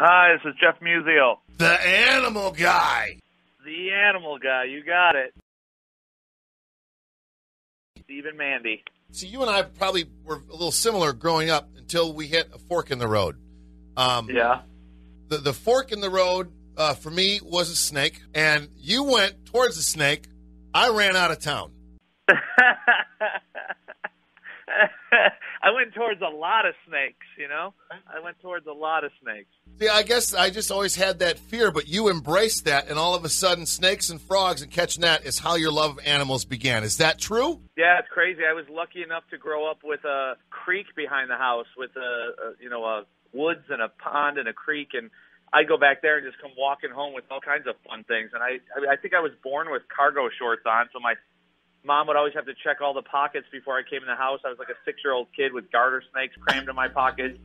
Hi, this is Jeff Musial. The Animal Guy. The Animal Guy, you got it. Steve and Mandy. See, you and I probably were a little similar growing up until we hit a fork in the road. Yeah. The fork in the road for me was a snake, and you went towards the snake. I ran out of town. I went towards a lot of snakes, you know? I went towards a lot of snakes. See, I guess I just always had that fear, but you embraced that, and all of a sudden, snakes and frogs and catching that is how your love of animals began. Is that true? Yeah, it's crazy. I was lucky enough to grow up with a creek behind the house with a woods and a pond and a creek, and I'd go back there and just come walking home with all kinds of fun things. And I think I was born with cargo shorts on, so my Mom would always have to check all the pockets before I came in the house. I was like a 6-year-old kid with garter snakes crammed in my pockets,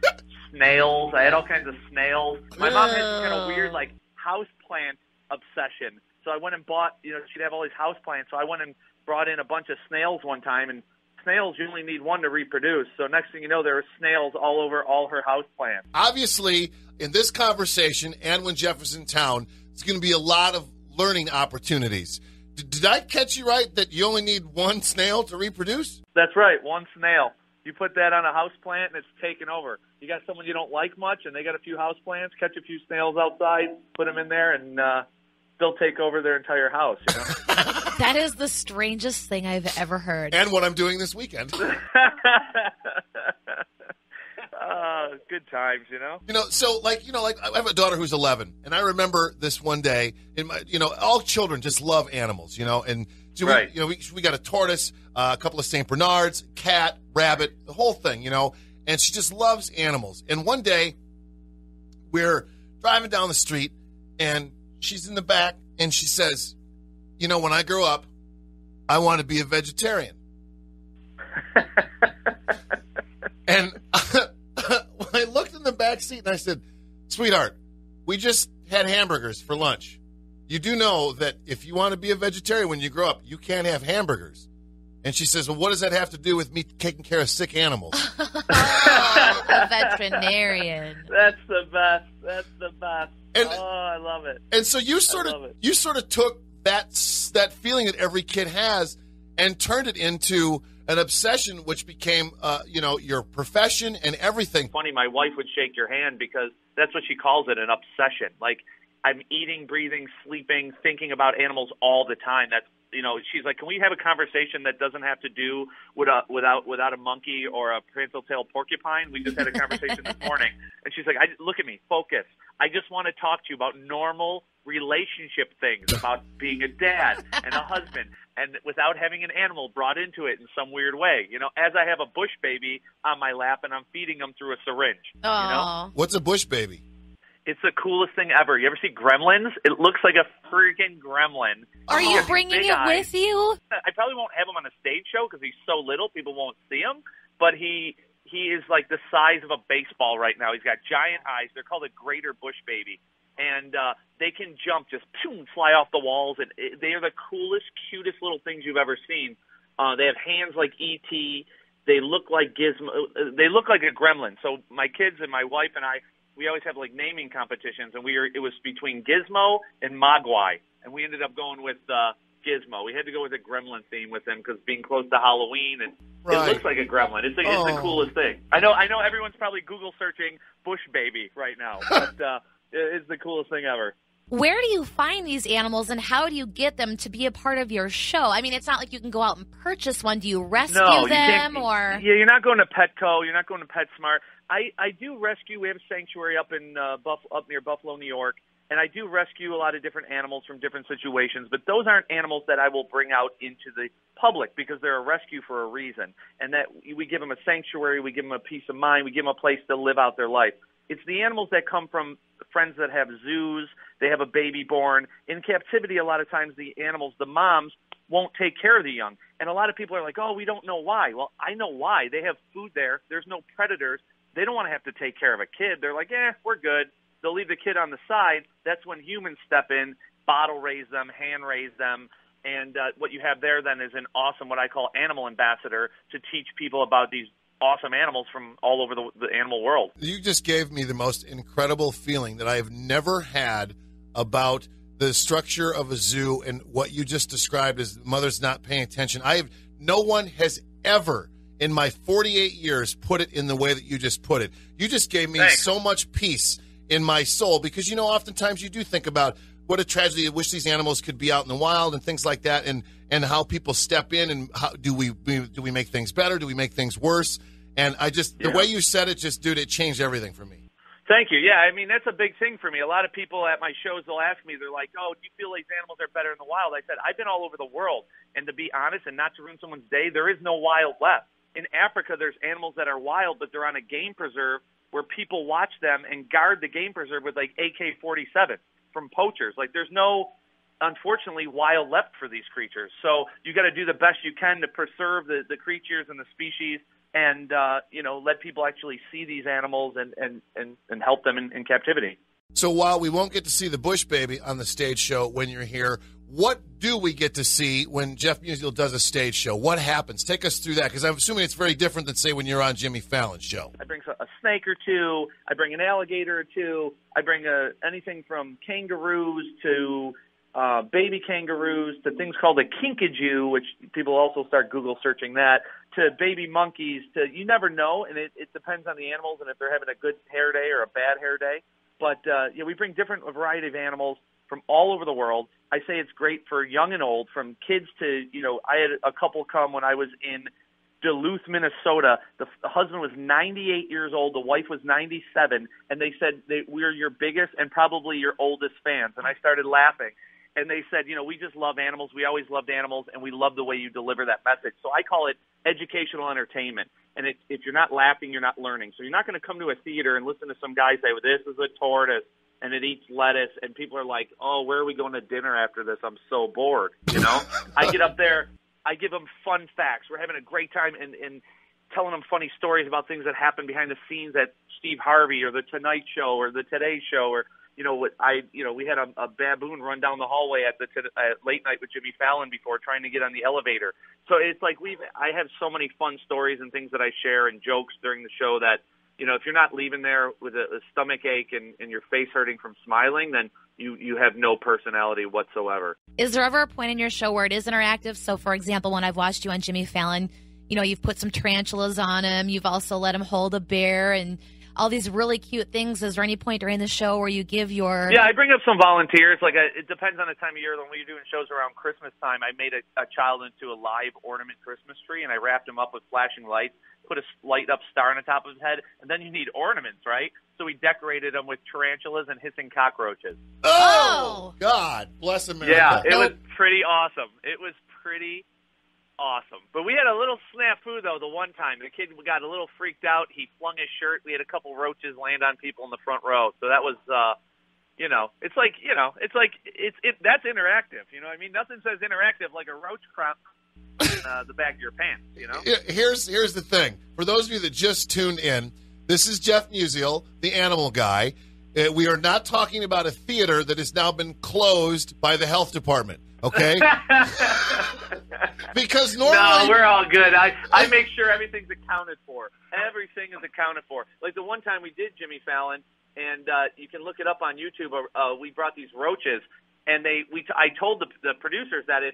snails. I had all kinds of snails. My mom had this kind of weird, like, houseplant obsession. So I went and bought, she'd have all these houseplants. So I went and brought in a bunch of snails one time, and snails, you only need one to reproduce. So next thing you know, there were snails all over all her houseplants. Obviously, in this conversation and when Jeff is in town, there's going to be a lot of learning opportunities. Did I catch you right that you only need one snail to reproduce? That's right, one snail. You put that on a house plant and it's taken over. You got someone you don't like much and they got a few house plants, catch a few snails outside, put them in there, and they'll take over their entire house, you know? That is the strangest thing I've ever heard. And what I'm doing this weekend. Good times, you know? So I have a daughter who's 11, and I remember this one day, all children just love animals, and so right. we got a tortoise, a couple of St. Bernards, cat, rabbit, the whole thing, and she just loves animals. And one day, we're driving down the street, and she's in the back, and she says, when I grow up, I want to be a vegetarian. And I looked in the back seat and I said, sweetheart, we just had hamburgers for lunch. You do know that if you want to be a vegetarian when you grow up, you can't have hamburgers. And she says, well, what does that have to do with me taking care of sick animals? A veterinarian. That's the best. That's the best. I love it. And so you sort of took that feeling that every kid has and turned it into an obsession, which became, your profession and everything. Funny, my wife would shake your hand because that's what she calls it, an obsession. Like, I'm eating, breathing, sleeping, thinking about animals all the time. That's, she's like, can we have a conversation that doesn't have to do without a monkey or a prehensile tailed porcupine? We just had a conversation this morning. And she's like, look at me, focus. I just want to talk to you about normal relationship things, about being a dad and a husband, and without having an animal brought into it in some weird way. As I have a bush baby on my lap and I'm feeding him through a syringe. What's a bush baby? It's the coolest thing ever. You ever see Gremlins? It looks like a freaking gremlin. Are you bringing it with you? I probably won't have him on a stage show because he's so little, people won't see him. But he is like the size of a baseball right now. He's got giant eyes. They're called a greater bush baby. And they can jump, just fly off the walls. And they are the coolest, cutest little things you've ever seen. They have hands like E.T. They look like Gizmo. They look like a gremlin. So my kids and my wife and I, we always have like naming competitions, and it was between Gizmo and Mogwai, and we ended up going with Gizmo. We had to go with a gremlin theme with him because being close to Halloween, and It looks like a gremlin. It's the coolest thing. I know everyone's probably Google searching bush baby right now, but it's the coolest thing ever. Where do you find these animals, and how do you get them to be a part of your show? I mean, it's not like you can go out and purchase one. Do you rescue them? Yeah, you're not going to Petco. You're not going to PetSmart. I do rescue. We have a sanctuary up near Buffalo, New York, and I do rescue a lot of different animals from different situations. But those aren't animals that I will bring out into the public because they're a rescue for a reason, and that we give them a sanctuary, we give them a peace of mind, we give them a place to live out their life. It's the animals that come from friends that have zoos. They have a baby born. In captivity, a lot of times the animals, the moms, won't take care of the young. And a lot of people are like, oh, we don't know why. Well, I know why. They have food there. There's no predators. They don't want to have to take care of a kid. They're like, we're good. They'll leave the kid on the side. That's when humans step in, bottle raise them, hand raise them. And what you have there then is an awesome, what I call animal ambassador, to teach people about these awesome animals from all over the animal world. You just gave me the most incredible feeling that I have never had about the structure of a zoo and what you just described as mothers not paying attention. No one has ever in my 48 years put it in the way that you just put it. You just gave me so much peace in my soul because, oftentimes you do think about what a tragedy. I wish these animals could be out in the wild and things like that, and how people step in and how do we make things better? Do we make things worse? And the way you said it, it changed everything for me. Thank you. Yeah, I mean, that's a big thing for me. A lot of people at my shows will ask me, they're like, oh, do you feel these animals are better in the wild? I said, I've been all over the world. And to be honest and not to ruin someone's day, there is no wild left. In Africa, there's animals that are wild, but they're on a game preserve where people watch them and guard the game preserve with, like, AK-47 from poachers. Like, there's no, unfortunately, wild left for these creatures. So you got to do the best you can to preserve the creatures and the species and, let people actually see these animals and help them in captivity. So while we won't get to see the bush baby on the stage show when you're here, what do we get to see when Jeff Musial does a stage show? What happens? Take us through that, because I'm assuming it's very different than, say, when you're on Jimmy Fallon's show. I bring a snake or two. I bring an alligator or two. I bring anything from kangaroos to baby kangaroos to things called a kinkajou, which people also start Google searching that, to baby monkeys, to you never know, and it depends on the animals and if they're having a good hair day or a bad hair day. But, we bring a variety of animals from all over the world. I say it's great for young and old, from kids to, I had a couple come when I was in Duluth, Minnesota. The husband was 98 years old. The wife was 97. And they said, we're your biggest and probably your oldest fans. And I started laughing. And they said, we just love animals. We always loved animals, and we love the way you deliver that message. So I call it educational entertainment. And if you're not laughing, you're not learning. So you're not going to come to a theater and listen to some guy say, well, this is a tortoise, and it eats lettuce, and people are like, oh, where are we going to dinner after this? I'm so bored, I get up there, I give them fun facts. We're having a great time and telling them funny stories about things that happen behind the scenes at Steve Harvey or The Tonight Show or The Today Show or, we had a baboon run down the hallway at Late Night with Jimmy Fallon before trying to get on the elevator. So it's like I have so many fun stories and things that I share and jokes during the show that, if you're not leaving there with a stomach ache and your face hurting from smiling, then you have no personality whatsoever. Is there ever a point in your show where it is interactive? So, for example, when I've watched you on Jimmy Fallon, you've put some tarantulas on him. You've also let him hold a bear and all these really cute things. Is there any point during the show where you give your... Yeah, I bring up some volunteers. It depends on the time of year. When we're doing shows around Christmas time, I made a child into a live ornament Christmas tree, and I wrapped him up with flashing lights, put a light-up star on the top of his head, and then you need ornaments, right? So we decorated him with tarantulas and hissing cockroaches. Oh! God, bless America. Yeah, it was pretty awesome. It was pretty awesome. But we had a little snafu, though, the one time. The kid got a little freaked out. He flung his shirt. We had a couple roaches land on people in the front row. So that was, that's interactive. You know what I mean? Nothing says interactive like a roach crop in the back of your pants, Here's the thing. For those of you that just tuned in, this is Jeff Musial, the Animal Guy. We are not talking about a theater that has now been closed by the health department. Okay? Because normally... No, we're all good. I make sure everything's accounted for. Everything is accounted for. Like the one time we did Jimmy Fallon, and you can look it up on YouTube, we brought these roaches, and I told the producers that if,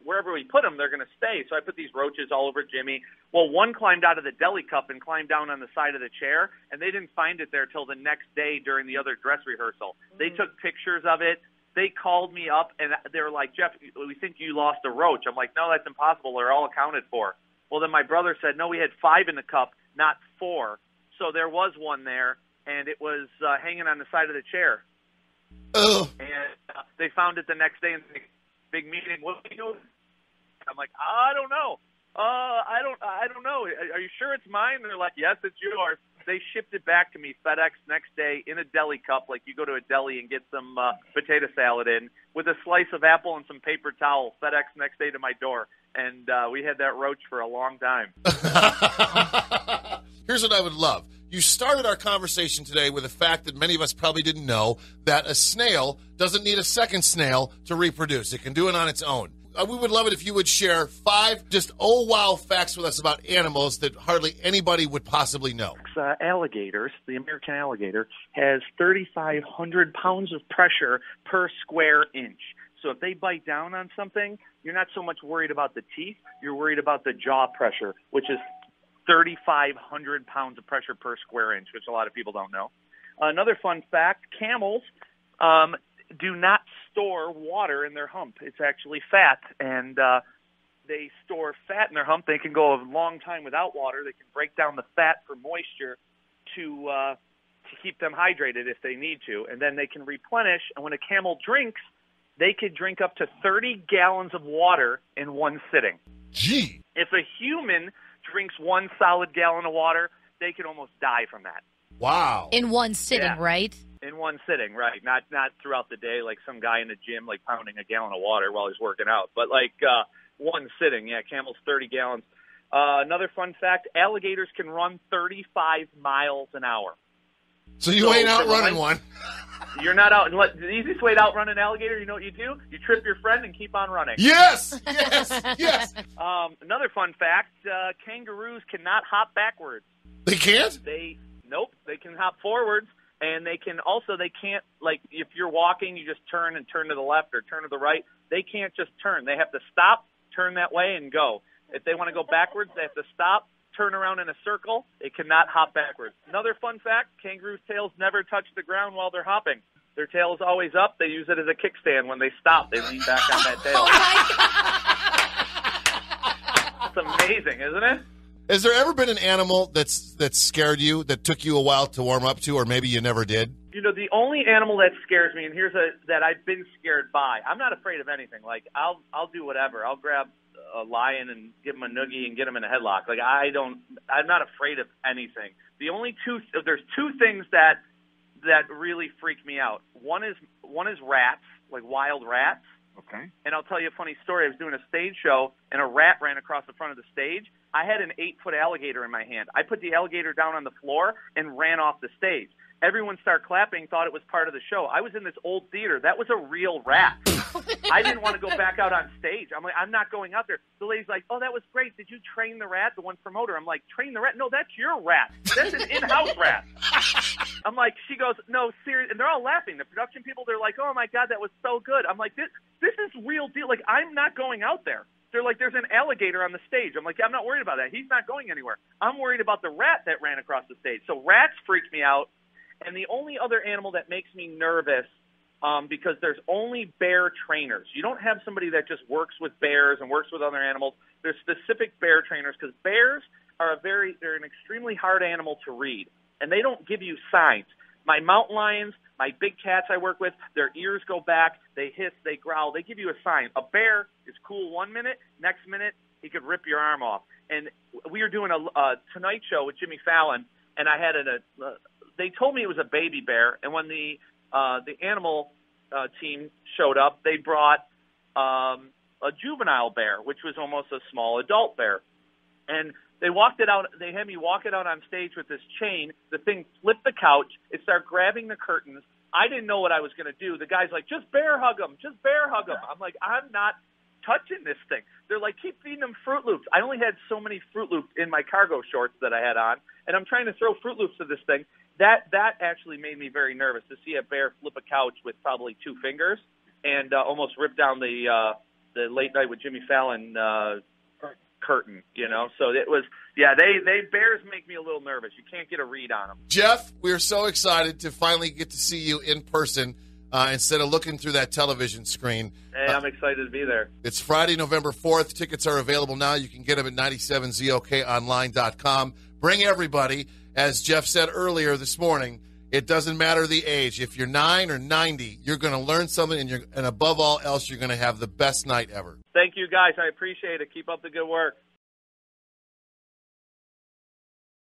wherever we put them, they're going to stay. So I put these roaches all over Jimmy. Well, one climbed out of the deli cup and climbed down on the side of the chair, and they didn't find it there till the next day during the other dress rehearsal. They took pictures of it. They called me up, and they were like, Jeff, we think you lost a roach. I'm like, no, that's impossible. They're all accounted for. Well, then my brother said, no, we had 5 in the cup, not 4. So there was one there, and it was hanging on the side of the chair. Oh. And they found it the next day in the big meeting. What do we do? I'm like, I don't know. I don't know. Are you sure it's mine? And they're like, yes, it's yours. They shipped it back to me FedEx next day in a deli cup, like you go to a deli and get some potato salad in, with a slice of apple and some paper towel. FedEx next day to my door. And we had that roach for a long time. Here's what I would love. You started our conversation today with a fact that many of us probably didn't know, that a snail doesn't need a second snail to reproduce. It can do it on its own. we would love it if you would share 5 just wow facts with us about animals that hardly anybody would possibly know. Alligators, the American alligator, has 3,500 pounds of pressure per square inch. So if they bite down on something, you're not so much worried about the teeth, you're worried about the jaw pressure, which is 3,500 pounds of pressure per square inch, which a lot of people don't know. Another fun fact, camels do not store water in their hump. It's actually fat, and they store fat in their hump. They can go a long time without water. They can break down the fat for moisture to keep them hydrated if they need to, and then they can replenish. And when a camel drinks, they could drink up to 30 gallons of water in one sitting. Gee. If a human drinks 1 solid gallon of water, they could almost die from that. Wow. In one sitting, right? In one sitting, right. Not throughout the day like some guy in the gym like pounding a gallon of water while he's working out. But like one sitting, camels 30 gallons. Another fun fact, alligators can run 35 miles an hour. So you ain't outrunning one. You're not out. The easiest way to outrun an alligator, you know what you do? You trip your friend and keep on running. Yes. Another fun fact, kangaroos cannot hop backwards. They can't? Nope. They can hop forwards, and they can't, like, if you're walking, you just turn to the left or turn to the right. They can't just turn. They have to stop, turn that way, and go. If they want to go backwards, they have to stop, turn around in a circle. They cannot hop backwards. Another fun fact, kangaroos' tails never touch the ground while they're hopping. Their tail is always up. They use it as a kickstand. When they stop, they lean back on that tail. Oh, my God. It's amazing, isn't it? Has there ever been an animal that scared you, that took you a while to warm up to, or maybe you never did? You know, the only animal that scares me, and that I've been scared by. I'm not afraid of anything. Like, I'll do whatever. I'll grab a lion and give him a noogie and get him in a headlock. Like, I'm not afraid of anything. There's 2 things that really freak me out. One is rats, like wild rats. Okay. And I'll tell you a funny story. I was doing a stage show, and a rat ran across the front of the stage. I had an 8-foot alligator in my hand. I put the alligator down on the floor and ran off the stage. Everyone started clapping, thought it was part of the show. I was in this old theater. That was a real rat. I didn't want to go back out on stage. I'm like, I'm not going out there. The lady's like, oh, that was great. Did you train the rat? The one promoter. I'm like, train the rat? No, that's your rat. That's an in-house rat. I'm like, she goes, no, seriously. And they're all laughing. The production people, they're like, oh, my God, that was so good. I'm like, this is real deal. Like, I'm not going out there. They're like, there's an alligator on the stage. I'm like, I'm not worried about that. He's not going anywhere. I'm worried about the rat that ran across the stage. So rats freak me out. And the only other animal that makes me nervous, because there's only bear trainers. You don't have somebody that just works with bears and works with other animals. There's specific bear trainers, because bears are they're an extremely hard animal to read, and they don't give you signs. My mountain lions, my big cats I work with, their ears go back, they hiss, they growl, they give you a sign. A bear is cool 1 minute, next minute he could rip your arm off. And we were doing a Tonight Show with Jimmy Fallon, and I had they told me it was a baby bear, and when the animal team showed up, they brought a juvenile bear, which was almost a small adult bear. And they walked it out. They had me walk it out on stage with this chain. The thing flipped the couch. It started grabbing the curtains. I didn't know what I was going to do. The guy's like, just bear hug him. Just bear hug him. I'm like, I'm not touching this thing. They're like, keep feeding them Fruit Loops. I only had so many Fruit Loops in my cargo shorts that I had on, and I'm trying to throw Fruit Loops to this thing. That actually made me very nervous to see a bear flip a couch with probably 2 fingers and almost rip down the Late Night with Jimmy Fallon curtain, you know. So it was, they bears make me a little nervous. You can't get a read on them. Jeff, we are so excited to finally get to see you in person instead of looking through that television screen. Hey, I'm excited to be there. It's Friday, November 4th. Tickets are available now. You can get them at 97zokonline.com. Bring everybody. As Jeff said earlier this morning, it doesn't matter the age. If you're 9 or 90, you're going to learn something, and above all else, you're going to have the best night ever. Thank you, guys. I appreciate it. Keep up the good work.